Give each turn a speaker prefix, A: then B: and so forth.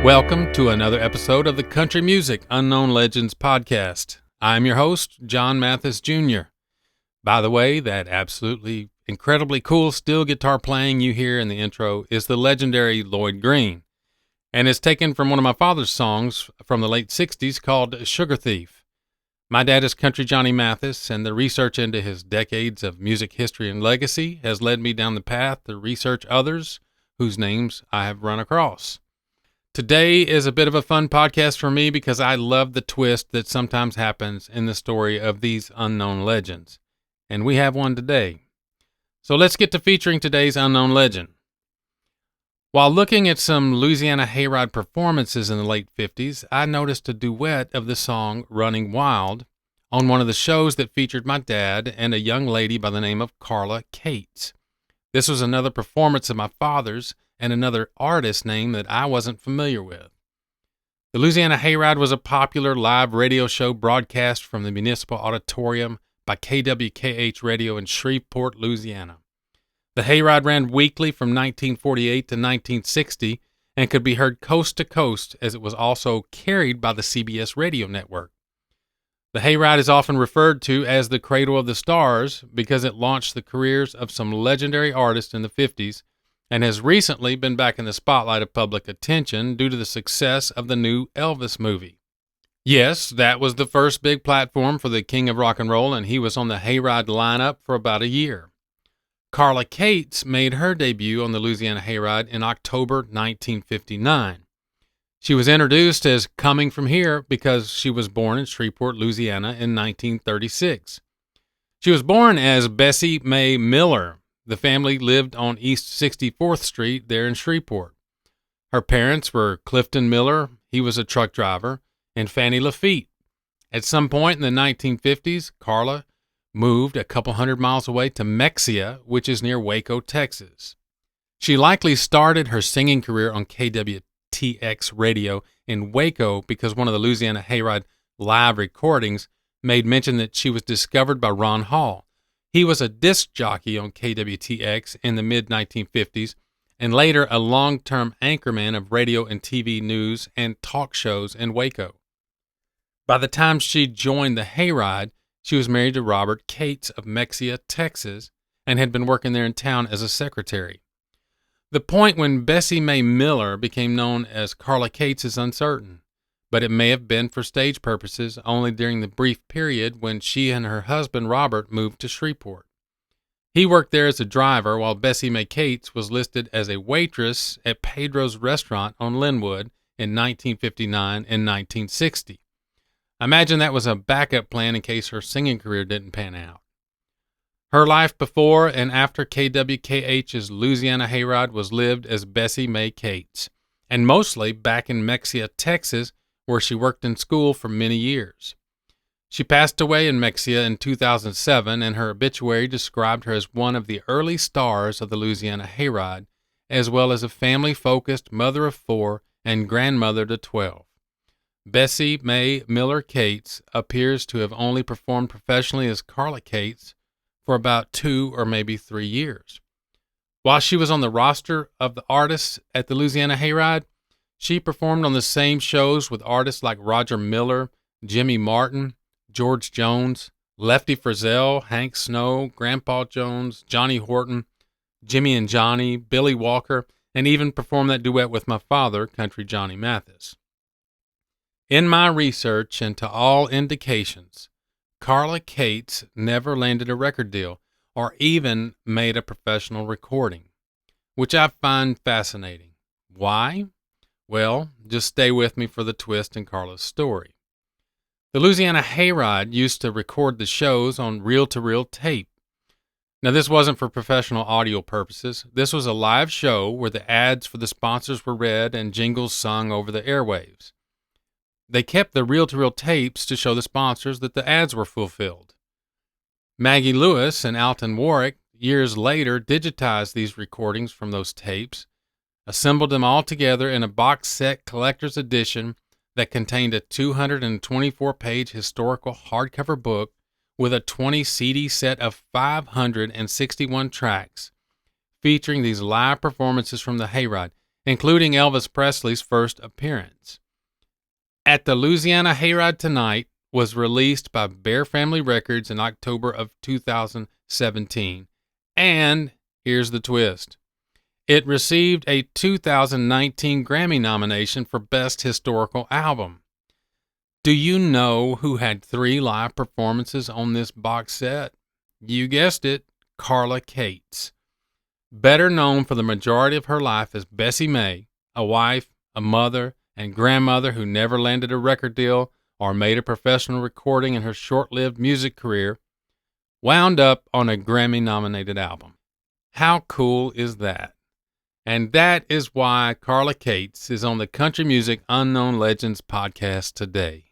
A: Welcome to another episode of the Country Music Unknown Legends podcast. I'm your host, John Mathis Jr. By the way, that absolutely incredibly cool steel guitar playing you hear in the intro is the legendary Lloyd Green, and it's taken from one of my father's songs from the late 60s called Sugar Thief. My dad is Country Johnny Mathis, and the research into his decades of music history and legacy has led me down the path to research others whose names I have run across. Today is a bit of a fun podcast for me because I love the twist that sometimes happens in the story of these unknown legends. And we have one today. So let's get to featuring today's unknown legend. While looking at some Louisiana Hayride performances in the late 50s, I noticed a duet of the song Running Wild on one of the shows that featured my dad and a young lady by the name of Carla Cates. This was another performance of my father's and another artist name that I wasn't familiar with. The Louisiana Hayride was a popular live radio show broadcast from the Municipal Auditorium by KWKH Radio in Shreveport, Louisiana. The Hayride ran weekly from 1948 to 1960 and could be heard coast to coast, as it was also carried by the CBS radio network. The Hayride is often referred to as the Cradle of the Stars because it launched the careers of some legendary artists in the 50s and has recently been back in the spotlight of public attention due to the success of the new Elvis movie. Yes, that was the first big platform for the King of Rock and Roll, and he was on the Hayride lineup for about a year. Carla Cates made her debut on the Louisiana Hayride in October 1959. She was introduced as Coming From Here because she was born in Shreveport, Louisiana in 1936. She was born as Bessie Mae Miller. The family lived on East 64th Street there in Shreveport. Her parents were Clifton Miller, he was a truck driver, and Fannie Lafitte. At some point in the 1950s, Carla moved a couple hundred miles away to Mexia, which is near Waco, Texas. She likely started her singing career on KWTX radio in Waco because one of the Louisiana Hayride live recordings made mention that she was discovered by Ron Hall. He was a disc jockey on KWTX in the mid-1950s and later a long-term anchorman of radio and TV news and talk shows in Waco. By the time she joined the Hayride, she was married to Robert Cates of Mexia, Texas, and had been working there in town as a secretary. The point when Bessie Mae Miller became known as Carla Cates is uncertain, but it may have been for stage purposes only during the brief period when she and her husband Robert moved to Shreveport. He worked there as a driver while Bessie Mae Cates was listed as a waitress at Pedro's restaurant on Linwood in 1959 and 1960. I imagine that was a backup plan in case her singing career didn't pan out. Her life before and after KWKH's Louisiana Hayride was lived as Bessie Mae Cates, and mostly back in Mexia, Texas, where she worked in school for many years. She passed away in Mexia in 2007, and her obituary described her as one of the early stars of the Louisiana Hayride, as well as a family-focused mother of 4 and grandmother to 12. Bessie Mae Miller Cates appears to have only performed professionally as Carla Cates for about 2 or maybe 3 years. While she was on the roster of the artists at the Louisiana Hayride, she performed on the same shows with artists like Roger Miller, Jimmy Martin, George Jones, Lefty Frizzell, Hank Snow, Grandpa Jones, Johnny Horton, Jimmy and Johnny, Billy Walker, and even performed that duet with my father, Country Johnny Mathis. In my research, and to all indications, Carla Cates never landed a record deal or even made a professional recording, which I find fascinating. Why? Well, just stay with me for the twist in Carla's story. The Louisiana Hayride used to record the shows on reel-to-reel tape. Now, this wasn't for professional audio purposes. This was a live show where the ads for the sponsors were read and jingles sung over the airwaves. They kept the reel-to-reel tapes to show the sponsors that the ads were fulfilled. Maggie Lewis and Alton Warwick, years later, digitized these recordings from those tapes, assembled them all together in a box set collector's edition that contained a 224-page historical hardcover book with a 20 CD set of 561 tracks, featuring these live performances from the Hayride. including Elvis Presley's first appearance. At the Louisiana Hayride Tonight was released by Bear Family Records in October of 2017. And here's the twist. It received a 2019 Grammy nomination for Best Historical Album. Do you know who had 3 live performances on this box set? You guessed it, Carla Cates. Better known for the majority of her life as Bessie May, a wife, a mother, and grandmother who never landed a record deal or made a professional recording in her short-lived music career, wound up on a Grammy-nominated album. How cool is that? And that is why Carla Cates is on the Country Music Unknown Legends podcast today.